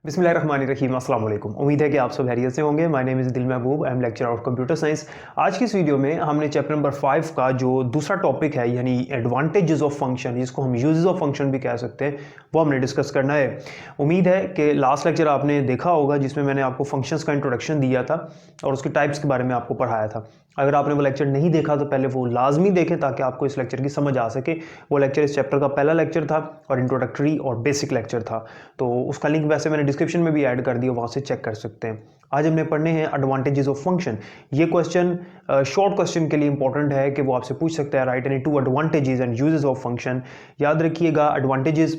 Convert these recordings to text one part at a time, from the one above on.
बिस्मिल्लाहिर्रहमानिर्रहीम, अस्सलाम वालेकुम। उम्मीद है कि आप सब खैरियत से होंगे। माय नेम इज़ दिल महबूब, I am lecturer of computer science. आज की इस वीडियो में हमने चैप्टर नंबर 5 का जो दूसरा टॉपिक है यानी एडवांटेजेस ऑफ फंक्शन, जिसको हम यूजेस ऑफ फंक्शन भी कह सकते हैं, वो हमने डिस्कस करना है। उम्मीद है कि लास्ट लेक्चर आपने देखा होगा जिसमें मैंने आपको फंक्शंस का इंट्रोडक्शन दिया था और उसके टाइप्स के बारे में आपको पढ़ाया था। अगर आपने वो लेक्चर नहीं देखा तो पहले वो लाजमी देखें ताकि आपको इस लेक्चर की समझ आ सके। वो लेक्चर इस चैप्टर का पहला लेक्चर था और इंट्रोडक्टरी और बेसिक लेक्चर था, तो उसका लिंक वैसे मैंने डिस्क्रिप्शन में भी ऐड कर दिया, वहाँ से चेक कर सकते हैं। आज हमने पढ़ने हैं एडवांटेजेस ऑफ फंक्शन। ये क्वेश्चन शॉर्ट क्वेश्चन के लिए इंपॉर्टेंट है कि वो आपसे पूछ सकता है right any 2 advantages and uses of function. याद रखिएगा, एडवांटेजेस,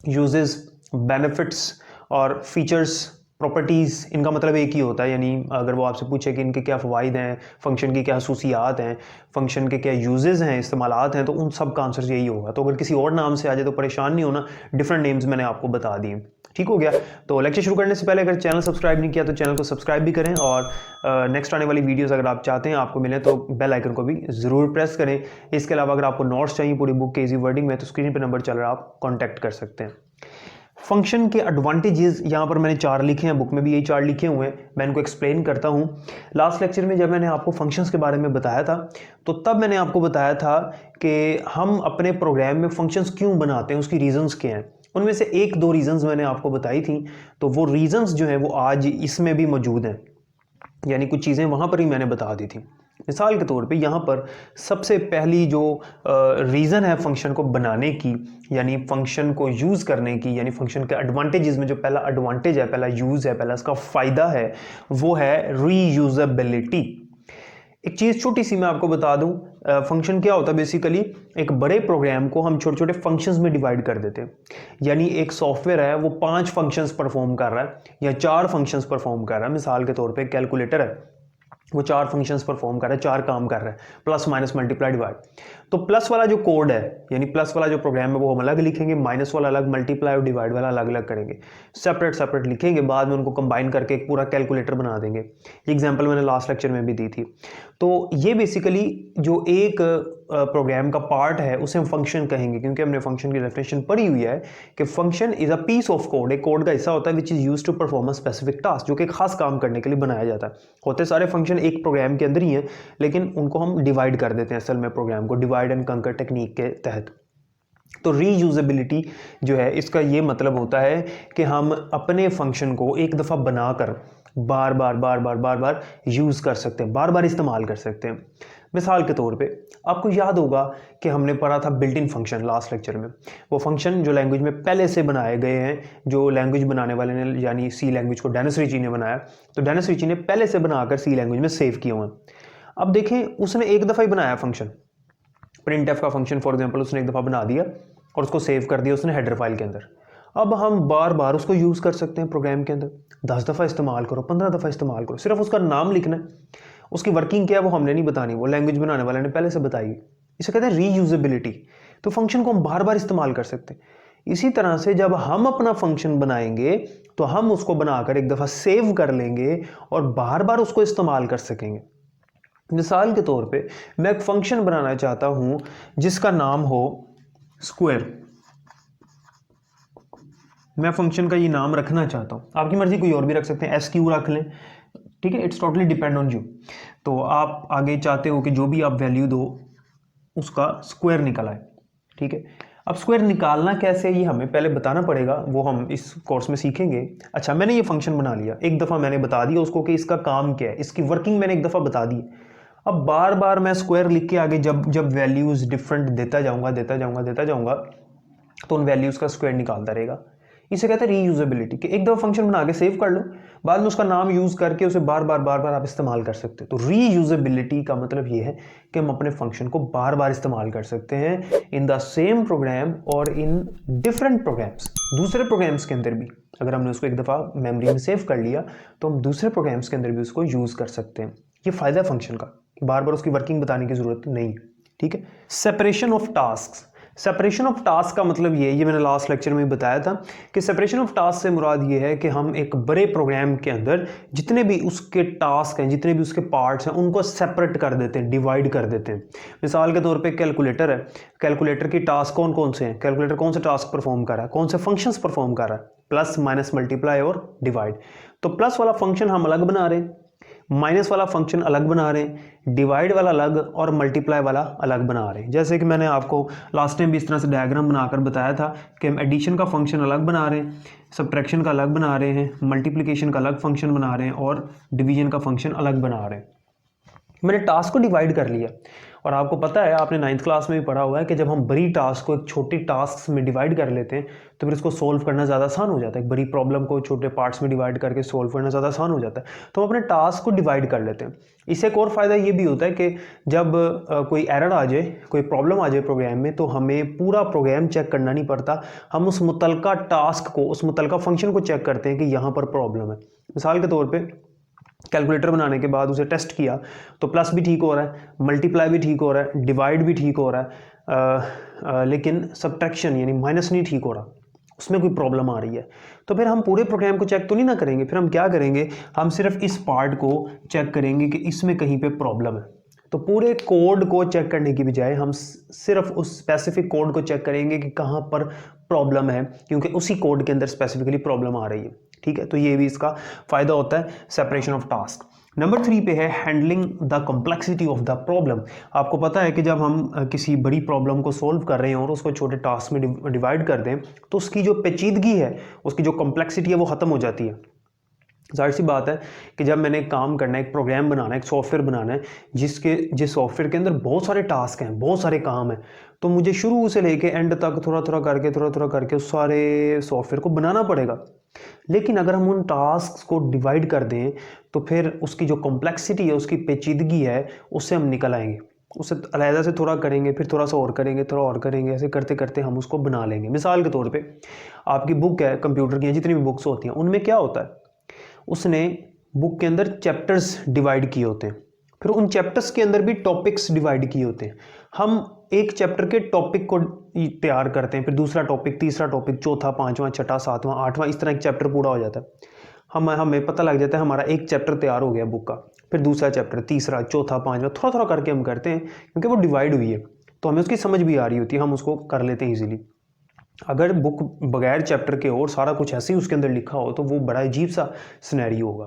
यूजेस, बेनिफिट्स और फीचर्स, प्रॉपर्टीज़, इनका मतलब एक ही होता है। यानी अगर वो आपसे पूछे कि इनके क्या फ़वाइद हैं, फंक्शन की क्या खसूसियात हैं, फंक्शन के क्या यूजेस हैं, इस्तेमालात हैं, तो उन सब का आंसर यही होगा। तो अगर किसी और नाम से आ जाए तो परेशान नहीं होना, डिफरेंट नेम्स मैंने आपको बता दिए। ठीक हो गया। तो लेक्चर शुरू करने से पहले अगर चैनल सब्सक्राइब नहीं किया तो चैनल को सब्सक्राइब भी करें और नेक्स्ट आने वाली वीडियोस अगर आप चाहते हैं आपको मिले तो बेल आइकन को भी ज़रूर प्रेस करें। इसके अलावा अगर आपको नोट्स चाहिए पूरी बुक के इजी वर्डिंग में तो स्क्रीन पर नंबर चल रहा है, आप कॉन्टैक्ट कर सकते हैं। फंक्शन के एडवांटेजेस यहाँ पर मैंने 4 लिखे हैं, बुक में भी यही 4 लिखे हुए हैं। मैं इनको एक्सप्लेन करता हूँ। लास्ट लेक्चर में जब मैंने आपको फंक्शंस के बारे में बताया था तो तब मैंने आपको बताया था कि हम अपने प्रोग्राम में फंक्शंस क्यों बनाते हैं, उसकी रीजंस क्या हैं। उनमें से 1-2 रीजंस मैंने आपको बताई थी, तो वो रीजंस जो हैं वो आज इसमें भी मौजूद हैं, यानी कुछ चीज़ें वहाँ पर ही मैंने बता दी थी। मिसाल के तौर पे यहाँ पर सबसे पहली जो रीज़न है फंक्शन को बनाने की, यानी फंक्शन को यूज़ करने की, यानी फंक्शन के एडवांटेजेस में जो पहला एडवांटेज है, पहला यूज़ है, पहला इसका फ़ायदा है, वो है रीयूजेबिलिटी। एक चीज़ छोटी सी मैं आपको बता दूं, फंक्शन क्या होता है बेसिकली, एक बड़े प्रोग्राम को हम छोटे छोटे फंक्शंस में डिवाइड कर देते हैं। यानी एक सॉफ्टवेयर है वो 5 फंक्शंस परफॉर्म कर रहा है या 4 फंक्शंस परफॉर्म कर रहा है। मिसाल के तौर पे कैलकुलेटर है, वो 4 फंक्शंस परफॉर्म कर रहा है, 4 काम कर रहा है, प्लस माइनस मल्टीप्लाई डिवाइड। तो प्लस वाला जो कोड है यानी प्लस वाला जो प्रोग्राम है वो हम अलग लिखेंगे, माइनस वाला अलग, मल्टीप्लाई और डिवाइड वाला अलग अलग करेंगे, सेपरेट सेपरेट लिखेंगे, बाद में उनको कंबाइन करके एक पूरा कैलकुलेटर बना देंगे। एग्जाम्पल मैंने लास्ट लेक्चर में भी दी थी। तो ये बेसिकली जो एक प्रोग्राम का पार्ट है उसे हम फंक्शन कहेंगे, क्योंकि हमने फंक्शन की डेफिनेशन पढ़ी हुई है कि function is a piece of code, एक कोड का हिस्सा होता है which is used to perform a specific task, जो कि खास काम करने के लिए बनाया जाता है। होते सारे फंक्शन एक प्रोग्राम के अंदर ही हैं, लेकिन उनको हम डिवाइड कर देते हैं असल में प्रोग्राम को, डिवाइड एंड कंकर टेक्निक के तहत। तो रीयूजेबिलिटी जो है इसका ये मतलब होता है कि हम अपने फंक्शन को एक दफ़ा बनाकर बार बार बार बार बार बार यूज़ कर सकते हैं, बार बार इस्तेमाल कर सकते हैं। मिसाल के तौर पे आपको याद होगा कि हमने पढ़ा था built in function last lecture में। वो फंक्शन जो लैंग्वेज में पहले से बनाए गए हैं, जो लैंग्वेज बनाने वाले ने यानी सी लैंग्वेज को डेनिस रिची ने बनाया, तो डेनिस रिची ने पहले से बनाकर सी लैंग्वेज में सेव किए हुए हैं। अब देखें, उसने एक दफ़ा ही बनाया फंक्शन, प्रिंट एफ का फंक्शन फॉर एग्जांपल उसने एक दफ़ा बना दिया और उसको सेव कर दिया उसने हेडर फाइल के अंदर। अब हम बार बार उसको यूज़ कर सकते हैं प्रोग्राम के अंदर, 10 दफ़ा इस्तेमाल करो, 15 दफ़ा इस्तेमाल करो, सिर्फ उसका नाम लिखना है। उसकी वर्किंग क्या है वो हमने नहीं बतानी, वो लैंग्वेज बनाने वाले ने पहले से बताई। इसे कहते हैं रीयूजेबिलिटी। तो फंक्शन को हम बार बार इस्तेमाल कर सकते हैं। इसी तरह से जब हम अपना फंक्शन बनाएंगे तो हम उसको बनाकर एक दफ़ा सेव कर लेंगे और बार बार उसको इस्तेमाल कर सकेंगे। मिसाल के तौर पे मैं एक फंक्शन बनाना चाहता हूं जिसका नाम हो स्क्वायर। मैं फंक्शन का ये नाम रखना चाहता हूं, आपकी मर्जी कोई और भी रख सकते हैं, एसक्यू रख लें, ठीक है, it's totally depend on you. तो आप आगे चाहते हो कि जो भी आप वैल्यू दो उसका स्क्वायर निकल आए, ठीक है। अब स्क्वायर निकालना कैसे ये हमें पहले बताना पड़ेगा, वो हम इस कोर्स में सीखेंगे। अच्छा, मैंने ये फंक्शन बना लिया, एक दफ़ा मैंने बता दिया उसको कि इसका काम क्या है, इसकी वर्किंग मैंने एक दफ़ा बता दी। अब बार बार मैं स्क्वायर लिख के आगे जब जब वैल्यूज़ डिफरेंट देता जाऊंगा तो उन वैल्यूज़ का स्क्वायर निकालता रहेगा। इसे कहते हैं रीयूजेबिलिटी, कि एक दफ़ा फंक्शन बना के सेव कर लो, बाद में उसका नाम यूज़ करके उसे बार बार आप इस्तेमाल कर सकते हो। तो रीयूजेबिलिटी का मतलब ये है कि हम अपने फंक्शन को बार बार इस्तेमाल कर सकते हैं इन द सेम प्रोग्राम और इन डिफरेंट प्रोग्राम्स, दूसरे प्रोग्राम्स के अंदर भी। अगर हमने उसको एक दफ़ा मेमोरी में सेव कर लिया तो हम दूसरे प्रोग्राम्स के अंदर भी उसको यूज़ कर सकते हैं। ये फ़ायदा है फंक्शन का, बार बार उसकी वर्किंग बताने की ज़रूरत नहीं है, ठीक है। Separation of task, separation of task का मतलब ये मैंने लास्ट लेक्चर में बताया था कि सेपरेशन ऑफ टास्क से मुराद ये है कि हम एक बड़े प्रोग्राम के अंदर जितने भी उसके टास्क हैं, जितने भी उसके पार्ट्स हैं, उनको सेपरेट कर देते हैं, डिवाइड कर देते हैं। मिसाल के तौर पे कैलकुलेटर है, कैलकुलेटर की टास्क कौन कौन से हैं, कैलकुलेटर कौन से टास्क परफॉर्म कर रहा है, कौन से फंक्शंस परफॉर्म कर रहा है, प्लस माइनस मल्टीप्लाई और डिवाइड। तो प्लस वाला फंक्शन हम अलग बना रहे हैं, माइनस वाला फंक्शन अलग बना रहे हैं, डिवाइड वाला अलग और मल्टीप्लाई वाला अलग बना रहे हैं। जैसे कि मैंने आपको लास्ट टाइम भी इस तरह से डायग्राम बनाकर बताया था कि हम एडिशन का फंक्शन अलग बना रहे हैं, सब्ट्रैक्शन का अलग बना रहे हैं, मल्टीप्लिकेशन का अलग फंक्शन बना रहे हैं और डिवीजन का फंक्शन अलग बना रहे हैं। मैंने टास्क को डिवाइड कर लिया और आपको पता है, आपने 9th क्लास में भी पढ़ा हुआ है कि जब हम बड़ी टास्क को एक छोटी टास्क में डिवाइड कर लेते हैं तो फिर इसको सोल्व करना ज़्यादा आसान हो जाता है। एक बड़ी प्रॉब्लम को छोटे पार्ट्स में डिवाइड करके सोल्व करना ज़्यादा आसान हो जाता है। तो हम अपने टास्क को डिवाइड कर लेते हैं। इससे एक और फ़ायदा ये भी होता है कि जब कोई एरर आ जाए, कोई प्रॉब्लम आ जाए प्रोग्राम में, तो हमें पूरा प्रोग्राम चेक करना नहीं पड़ता। हम उस मुतलका टास्क को, उस मुतलका फंक्शन को चेक करते हैं कि यहाँ पर प्रॉब्लम है। मिसाल के तौर पर कैलकुलेटर बनाने के बाद उसे टेस्ट किया तो प्लस भी ठीक हो रहा है, मल्टीप्लाई भी ठीक हो रहा है, डिवाइड भी ठीक हो रहा है, लेकिन सब्ट्रैक्शन यानी माइनस नहीं ठीक हो रहा, उसमें कोई प्रॉब्लम आ रही है। तो फिर हम पूरे प्रोग्राम को चेक तो नहीं ना करेंगे, फिर हम क्या करेंगे, हम सिर्फ इस पार्ट को चेक करेंगे कि इसमें कहीं पे प्रॉब्लम है। तो पूरे कोड को चेक करने की बजाय हम सिर्फ उस स्पेसिफिक कोड को चेक करेंगे कि कहाँ पर प्रॉब्लम है, क्योंकि उसी कोड के अंदर स्पेसिफिकली प्रॉब्लम आ रही है। ठीक है, तो ये भी इसका फ़ायदा होता है सेपरेशन ऑफ टास्क। नंबर 3 पे है handling the complexity of the problem. आपको पता है कि जब हम किसी बड़ी प्रॉब्लम को सोल्व कर रहे हैं और उसको छोटे टास्क में डिवाइड कर दें तो उसकी जो पेचीदगी है, उसकी जो कॉम्प्लेक्सिटी है वो ख़त्म हो जाती है। जाहिर सी बात है कि जब मैंने काम करना है, एक प्रोग्राम बनाना है, एक सॉफ्टवेयर बनाना है जिस सॉफ्टवेयर के अंदर बहुत सारे टास्क हैं, बहुत सारे काम हैं, तो मुझे शुरू से लेके एंड तक थोड़ा थोड़ा करके उस सारे सॉफ्टवेयर को बनाना पड़ेगा। लेकिन अगर हम उन टास्क को डिवाइड कर दें तो फिर उसकी जो कॉम्प्लेक्सिटी है, उसकी पेचीदगी है, उससे हम निकल आएंगे। उससे अलहदा से थोड़ा करेंगे, फिर थोड़ा सा और करेंगे, थोड़ा और करेंगे, ऐसे करते करते हम उसको बना लेंगे। मिसाल के तौर पे आपकी बुक है, कंप्यूटर की जितनी भी बुक्स होती हैं, उनमें क्या होता है, उसने बुक के अंदर चैप्टर्स डिवाइड किए होते हैं, फिर उन चैप्टर्स के अंदर भी टॉपिक्स डिवाइड किए होते हैं। हम एक चैप्टर के टॉपिक को तैयार करते हैं, फिर दूसरा टॉपिक, तीसरा टॉपिक, चौथा, पांचवा, छठा, सातवां, आठवां, इस तरह एक चैप्टर पूरा हो जाता है। हमें पता लग जाता है हमारा एक चैप्टर तैयार हो गया बुक का, फिर दूसरा चैप्टर, तीसरा, चौथा, पांचवा, थोड़ा थोड़ा करके हम करते हैं, क्योंकि वो डिवाइड हुई है तो हमें उसकी समझ भी आ रही होती है, हम उसको कर लेते हैं ईजिली। अगर बुक बगैर चैप्टर के और सारा कुछ ऐसे ही उसके अंदर लिखा हो तो वो बड़ा अजीब सा सिनेरियो होगा।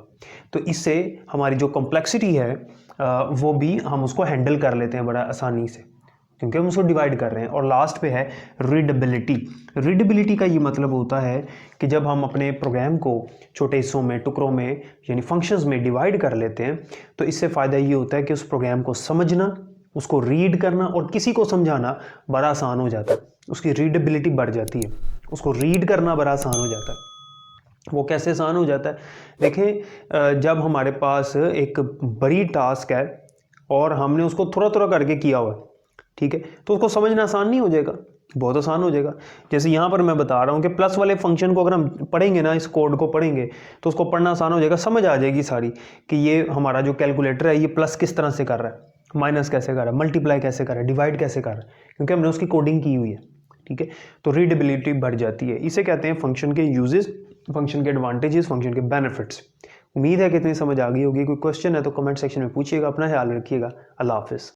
तो इससे हमारी जो कॉम्प्लेक्सिटी है वो भी हम उसको हैंडल कर लेते हैं बड़ा आसानी से, क्योंकि हम उसको डिवाइड कर रहे हैं। और लास्ट पे है रीडेबिलिटी। रीडेबिलिटी का ये मतलब होता है कि जब हम अपने प्रोग्राम को छोटे हिस्सों में, टुकड़ों में, यानी फंक्शंस में डिवाइड कर लेते हैं तो इससे फ़ायदा ये होता है कि उस प्रोग्राम को समझना, उसको रीड करना और किसी को समझाना बड़ा आसान हो जाता है। उसकी रीडेबिलिटी बढ़ जाती है, उसको रीड करना बड़ा आसान हो जाता है। वो कैसे आसान हो जाता है, देखें, जब हमारे पास एक बड़ी टास्क है और हमने उसको थोड़ा थोड़ा करके किया हुआ है, ठीक है, तो उसको समझना आसान नहीं हो जाएगा, बहुत आसान हो जाएगा। जैसे यहाँ पर मैं बता रहा हूँ कि प्लस वाले फंक्शन को अगर हम पढ़ेंगे ना, इस कोड को पढ़ेंगे तो उसको पढ़ना आसान हो जाएगा, समझ आ जाएगी सारी कि ये हमारा जो कैलकुलेटर है ये प्लस किस तरह से कर रहा है, माइनस कैसे कर रहा है, मल्टीप्लाई कैसे कर रहा है, डिवाइड कैसे कर रहा है, क्योंकि हमने उसकी कोडिंग की हुई है। ठीक है, तो रीडेबिलिटी बढ़ जाती है। इसे कहते हैं फंक्शन के यूजेस, फंक्शन के एडवांटेजेस, फंक्शन के बेनिफिट्स। उम्मीद है कि इतनी समझ आ गई होगी। कोई क्वेश्चन है तो कमेंट सेक्शन में पूछिएगा। अपना ख्याल रखिएगा। अल्लाह हाफिज़।